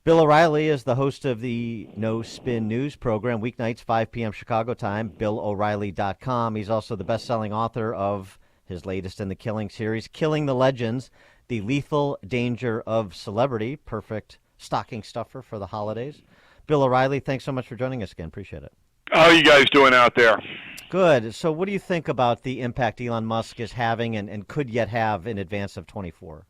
Bill O'Reilly is the host of the No Spin News program, weeknights, 5 p.m. Chicago time, BillO'Reilly.com. He's also the best-selling author of his latest in the Killing series, Killing the Legends, The Lethal Danger of Celebrity. Perfect stocking stuffer for the holidays. Bill O'Reilly, thanks so much for joining us again. Appreciate it. How are you guys doing out there? Good. So what do you think about the impact Elon Musk is having and could yet have in advance of 24?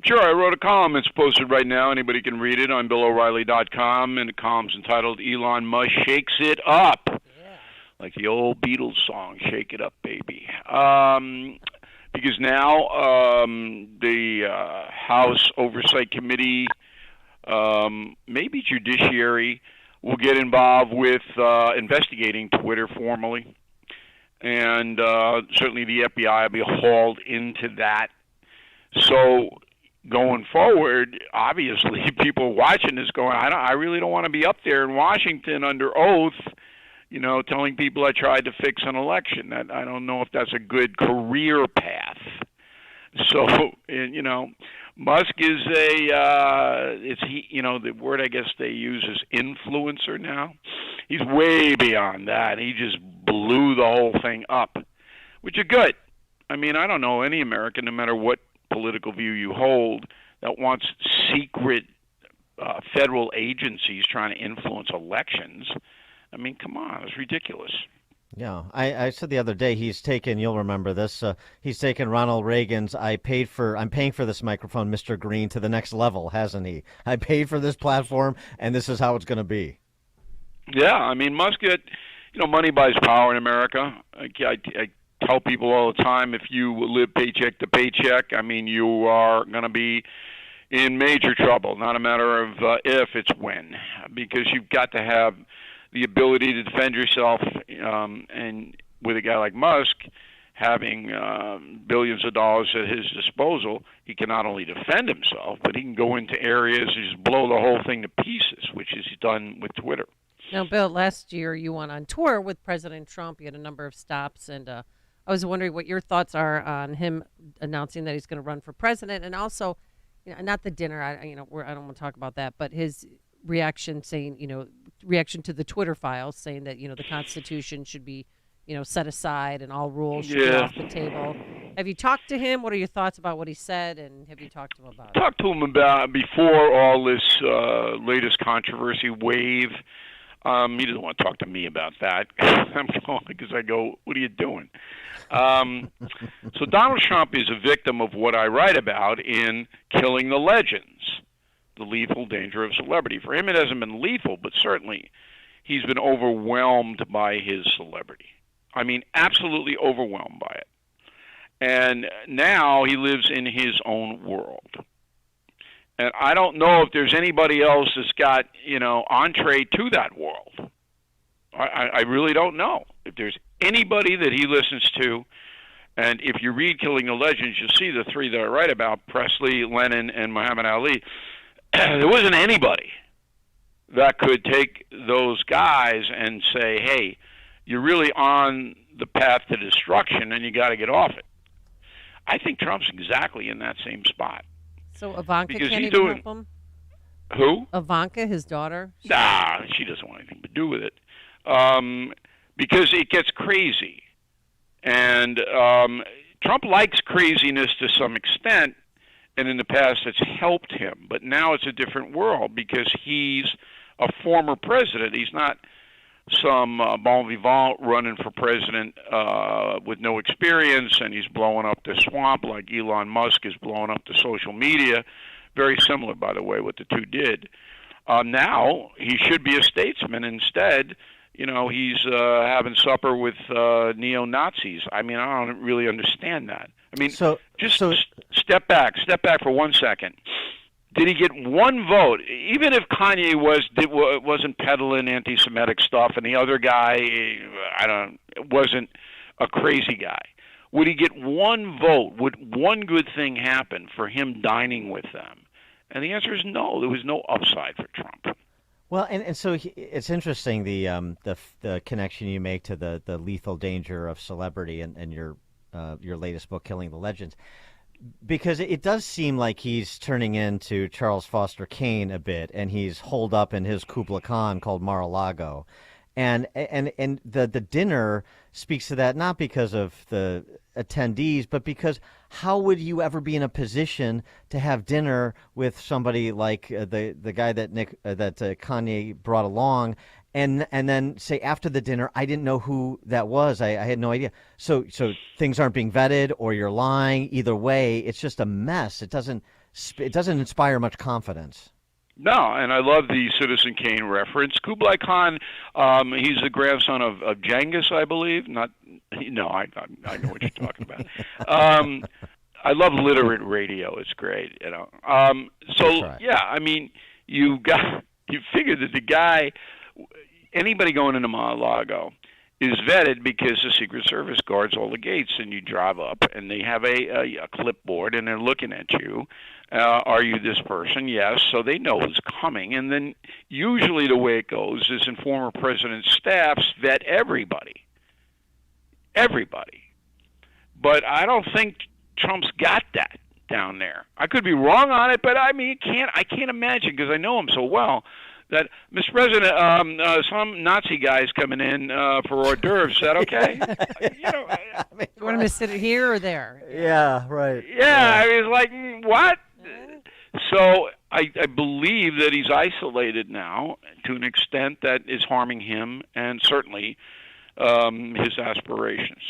Sure, I wrote a column. It's posted right now. Anybody can read it on BillO'Reilly.com, and the column's entitled "Elon Musk Shakes It Up," like the old Beatles song, "Shake It Up, Baby." Because now the House Oversight Committee, maybe Judiciary, will get involved with investigating Twitter formally, and certainly the FBI will be hauled into that. So going forward, obviously, people watching this going, I really don't want to be up there in Washington under oath, telling people I tried to fix an election. That I don't know if that's a good career path. So, Musk is the word I guess they use is influencer now. He's way beyond that. He just blew the whole thing up, which is good. I mean, I don't know any American, no matter what political view you hold, that wants secret federal agencies trying to influence elections. I mean, come on, it's ridiculous. Yeah, I said the other day he's taken. You'll remember this. He's taken Ronald Reagan's "I'm paying for this microphone, Mr. Green" to the next level, hasn't he? I paid for this platform, and this is how it's going to be. Yeah, I mean, Musk money buys power in America. I tell people all the time, if you live paycheck to paycheck, I mean, you are going to be in major trouble. Not a matter of if, it's when, because you've got to have the ability to defend yourself. And with a guy like Musk having billions of dollars at his disposal, he can not only defend himself, but he can go into areas and just blow the whole thing to pieces, which is done with Twitter. Now, Bill, last year you went on tour with President Trump. You had a number of stops, and I was wondering what your thoughts are on him announcing that he's going to run for president, and also, not the dinner. I don't want to talk about that, but his reaction to the Twitter files, saying that the Constitution should be set aside and all rules should be off the table. Have you talked to him? What are your thoughts about what he said, and have you talked to him about it? Talked to him about before all this latest controversy wave. He doesn't want to talk to me about that. I'm going because I go, what are you doing? So Donald Trump is a victim of what I write about in Killing the Legends, The Lethal Danger of Celebrity. For him, it hasn't been lethal, but certainly he's been overwhelmed by his celebrity. I mean, absolutely overwhelmed by it. And now he lives in his own world. And I don't know if there's anybody else that's got, entree to that world. I really don't know if there's anybody that he listens to. And if you read Killing the Legends, you'll see the three that I write about, Presley, Lennon, and Muhammad Ali. There wasn't anybody that could take those guys and say, hey, you're really on the path to destruction and you got to get off it. I think Trump's exactly in that same spot. So Ivanka because can't he's even doing, help him? Who? Ivanka, his daughter? Nah, she doesn't want anything to do with it. Because it gets crazy. And Trump likes craziness to some extent, and in the past it's helped him. But now it's a different world because he's a former president. He's not some bon vivant running for president with no experience, and he's blowing up the swamp like Elon Musk is blowing up the social media. Very similar, by the way, what the two did. Now he should be a statesman. Instead, he's having supper with neo-Nazis. I mean, I don't really understand that. I mean, step back for 1 second. Did he get one vote? Even if Kanye wasn't peddling anti-Semitic stuff, and the other guy, wasn't a crazy guy, would he get one vote? Would one good thing happen for him dining with them? And the answer is no. There was no upside for Trump. Well, and so it's interesting the connection you make to the lethal danger of celebrity and your latest book, Killing the Legends. because it does seem like he's turning into Charles Foster Kane a bit, and he's holed up in his Kubla Khan called Mar-a-Lago, and the dinner speaks to that, not because of the attendees, but because how would you ever be in a position to have dinner with somebody like the guy that Kanye brought along, and then say after the dinner, I didn't know who that was. I had no idea. So things aren't being vetted, or you're lying. Either way, it's just a mess. It doesn't inspire much confidence. No, and I love the Citizen Kane reference. Kublai Khan, he's the grandson of Genghis, I believe. Not, no, I know what you're talking about. I love literate radio. It's great, you know. So right. yeah, I mean, you figure that the guy, anybody going into Mar-a-Lago is vetted because the Secret Service guards all the gates, and you drive up, and they have a clipboard, and they're looking at you. Are you this person? Yes. So they know who's coming. And then usually the way it goes is in former president's staffs vet everybody. Everybody. But I don't think Trump's got that down there. I could be wrong on it, but I mean, I can't imagine, because I know him so well, that, Mr. President, some Nazi guy's coming in for hors d'oeuvres. Is that okay? You want him to sit here or there? Yeah, right. Yeah, I was like, what? So I believe that he's isolated now to an extent that is harming him and certainly his aspirations.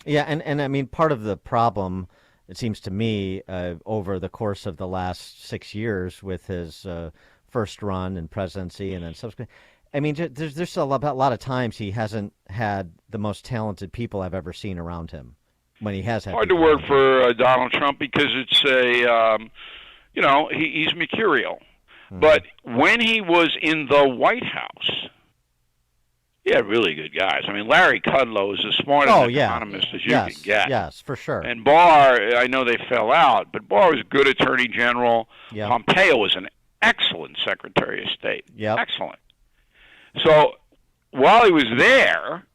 Yeah, and I mean, part of the problem, it seems to me, over the course of the last 6 years with his first run and presidency and then subsequent, I mean, there's a lot of times he hasn't had the most talented people I've ever seen around him when he has had. Hard to work for Donald Trump because it's he's mercurial. Mm-hmm. But when he was in the White House, he had really good guys. I mean, Larry Kudlow is as smart an economist as you can get. Yes, for sure. And Barr, I know they fell out, but Barr was a good attorney general. Yep. Pompeo was an excellent Secretary of State. Yep. Excellent. So while he was there,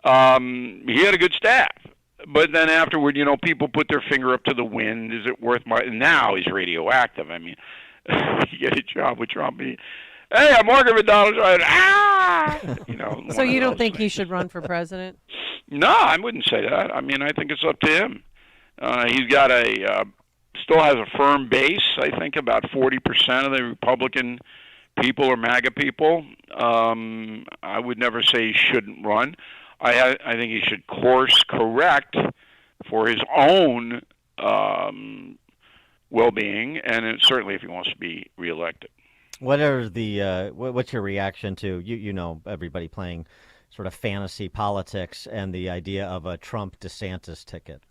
he had a good staff. But then afterward, people put their finger up to the wind. Is it worth my? Now he's radioactive. I mean, you get a job with Trump. Hey, I'm working with Donald Trump. So you don't think he should run for president? No, I wouldn't say that. I mean, I think it's up to him. He's got still has a firm base. I think about 40% of the Republican people are MAGA people. I would never say he shouldn't run. I think he should course correct for his own well-being, and certainly if he wants to be reelected. What are the what's your reaction to everybody playing sort of fantasy politics and the idea of a Trump DeSantis ticket?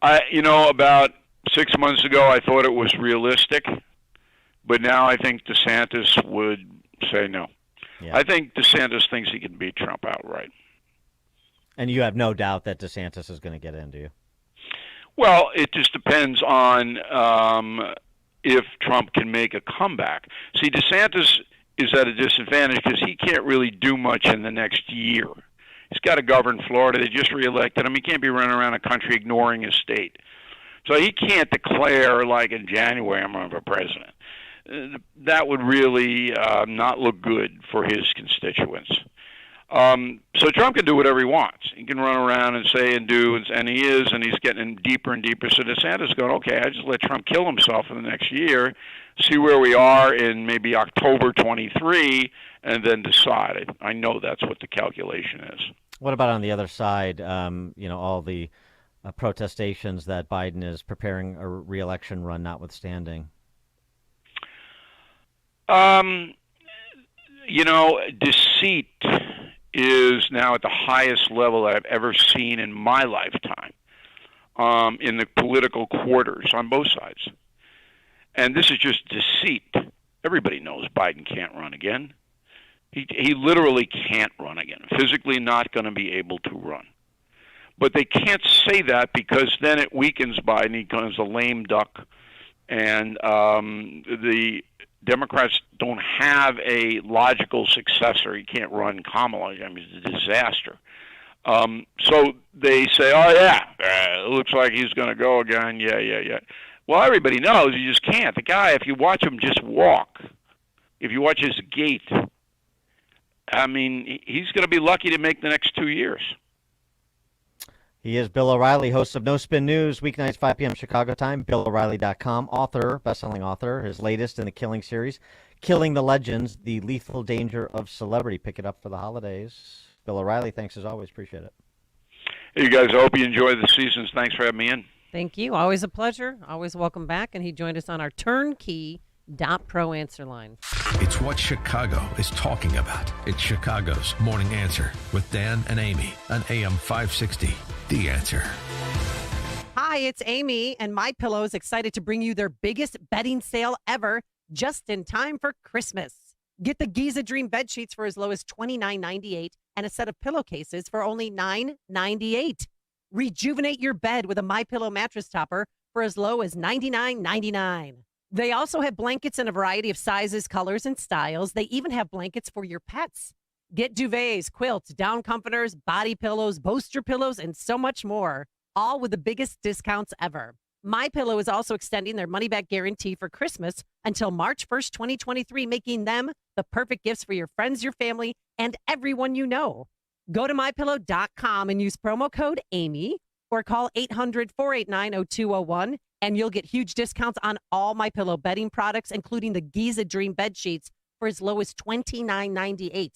About 6 months ago, I thought it was realistic, but now I think DeSantis would say no. Yeah. I think DeSantis thinks he can beat Trump outright. And you have no doubt that DeSantis is going to get in, do you? Well, it just depends on if Trump can make a comeback. See, DeSantis is at a disadvantage because he can't really do much in the next year. He's got to govern Florida. They just reelected him. He can't be running around the country ignoring his state. So he can't declare, like in January, I'm running for president. That would really not look good for his constituents. So Trump can do whatever he wants. He can run around and say and do, and he is, and he's getting deeper and deeper. So DeSantis is going, okay, I just let Trump kill himself in the next year, see where we are in maybe October 23, and then decide. I know that's what the calculation is. What about on the other side, all the protestations that Biden is preparing a re-election run notwithstanding? Deceit is now at the highest level I've ever seen in my lifetime in the political quarters on both sides. And this is just deceit. Everybody knows Biden can't run again. He literally can't run again. Physically not going to be able to run. But they can't say that because then it weakens Biden. He becomes a lame duck. And the Democrats don't have a logical successor. He can't run Kamala. I mean, it's a disaster. So they say, oh, yeah, it looks like he's going to go again. Yeah. Well, everybody knows you just can't. The guy, if you watch him just walk, if you watch his gait, I mean, he's going to be lucky to make the next 2 years. He is Bill O'Reilly, host of No Spin News, weeknights 5 p.m. Chicago time. BillO'Reilly.com, author, best-selling author. His latest in the Killing series, Killing the Legends, The Lethal Danger of Celebrity. Pick it up for the holidays. Bill O'Reilly, thanks as always. Appreciate it. Hey, you guys, I hope you enjoy the seasons. Thanks for having me in. Thank you. Always a pleasure. Always welcome back. And he joined us on our turnkey .pro answer line. It's what Chicago is talking about. It's Chicago's Morning Answer with Dan and Amy on AM 560. The Answer. Hi, it's Amy, and MyPillow is excited to bring you their biggest bedding sale ever, just in time for Christmas. Get the Giza Dream bed sheets for as low as $29.98 and a set of pillowcases for only $9.98. Rejuvenate your bed with a MyPillow mattress topper for as low as $99.99. They also have blankets in a variety of sizes, colors, and styles. They even have blankets for your pets. Get duvets, quilts, down comforters, body pillows, bolster pillows, and so much more, all with the biggest discounts ever. MyPillow is also extending their money-back guarantee for Christmas until March 1st, 2023, making them the perfect gifts for your friends, your family, and everyone you know. Go to MyPillow.com and use promo code Amy or call 800-489-0201, and you'll get huge discounts on all MyPillow bedding products, including the Giza Dream bed sheets for as low as $29.98.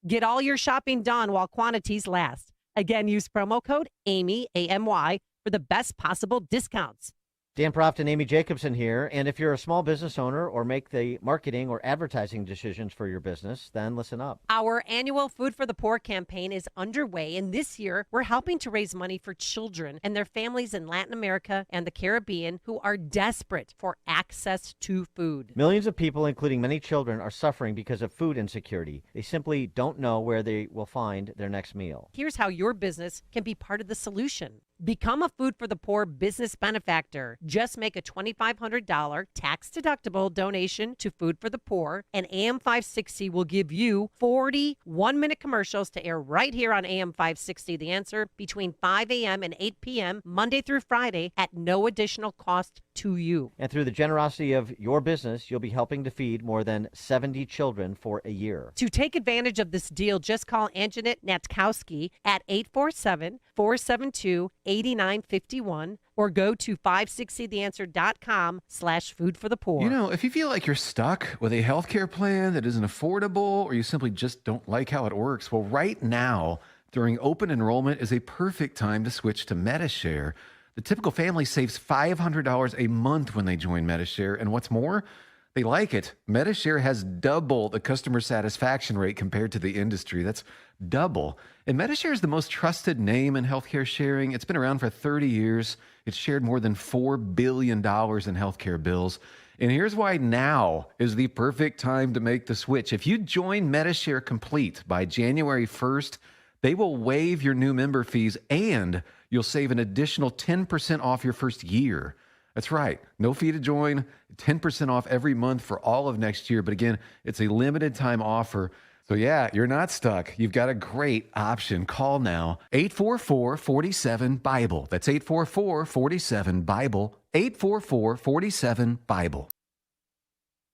Get all your shopping done while quantities last. Again, use promo code Amy, A-M-Y, for the best possible discounts. Dan Proft and Amy Jacobson here. And if you're a small business owner or make the marketing or advertising decisions for your business, then listen up. Our annual Food for the Poor campaign is underway, and this year we're helping to raise money for children and their families in Latin America and the Caribbean who are desperate for access to food. Millions of people, including many children, are suffering because of food insecurity. They simply don't know where they will find their next meal. Here's how your business can be part of the solution. Become a Food for the Poor business benefactor. Just make a $2,500 tax-deductible donation to Food for the Poor, and AM 560 will give you 40 one-minute commercials to air right here on AM 560, The Answer, between 5 a.m. and 8 p.m., Monday through Friday, at no additional cost to you. And through the generosity of your business, you'll be helping to feed more than 70 children for a year. To take advantage of this deal, just call Anjanette Natkowski at 847-472-8951 or go to 560theanswer.com/food for the poor. You know, if you feel like you're stuck with a healthcare plan that isn't affordable or you simply just don't like how it works, well, right now, during open enrollment is a perfect time to switch to MediShare. The typical family saves $500 a month when they join MediShare, and what's more, they like it. MediShare has double the customer satisfaction rate compared to the industry. That's double. And MediShare is the most trusted name in healthcare sharing. It's been around for 30 years. It's shared more than $4 billion in healthcare bills. And here's why now is the perfect time to make the switch. If you join MediShare Complete by January 1st, they will waive your new member fees and you'll save an additional 10% off your first year. That's right. No fee to join, 10% off every month for all of next year. But again, it's a limited time offer. So yeah, you're not stuck. You've got a great option. Call now. 844-47-BIBLE. That's 844-47-BIBLE. 844-47-BIBLE.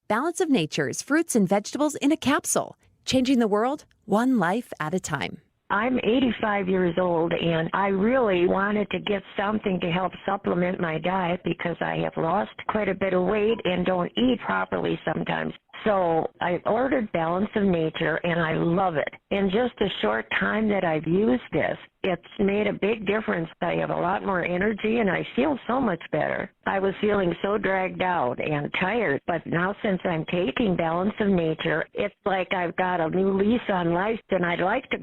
Balance of Nature's fruits and vegetables in a capsule. Changing the world, one life at a time. I'm 85 years old, and I really wanted to get something to help supplement my diet because I have lost quite a bit of weight and don't eat properly sometimes. So I ordered Balance of Nature, and I love it. In just a short time that I've used this, it's made a big difference. I have a lot more energy, and I feel so much better. I was feeling so dragged out and tired, but now since I'm taking Balance of Nature, it's like I've got a new lease on life, and I'd like to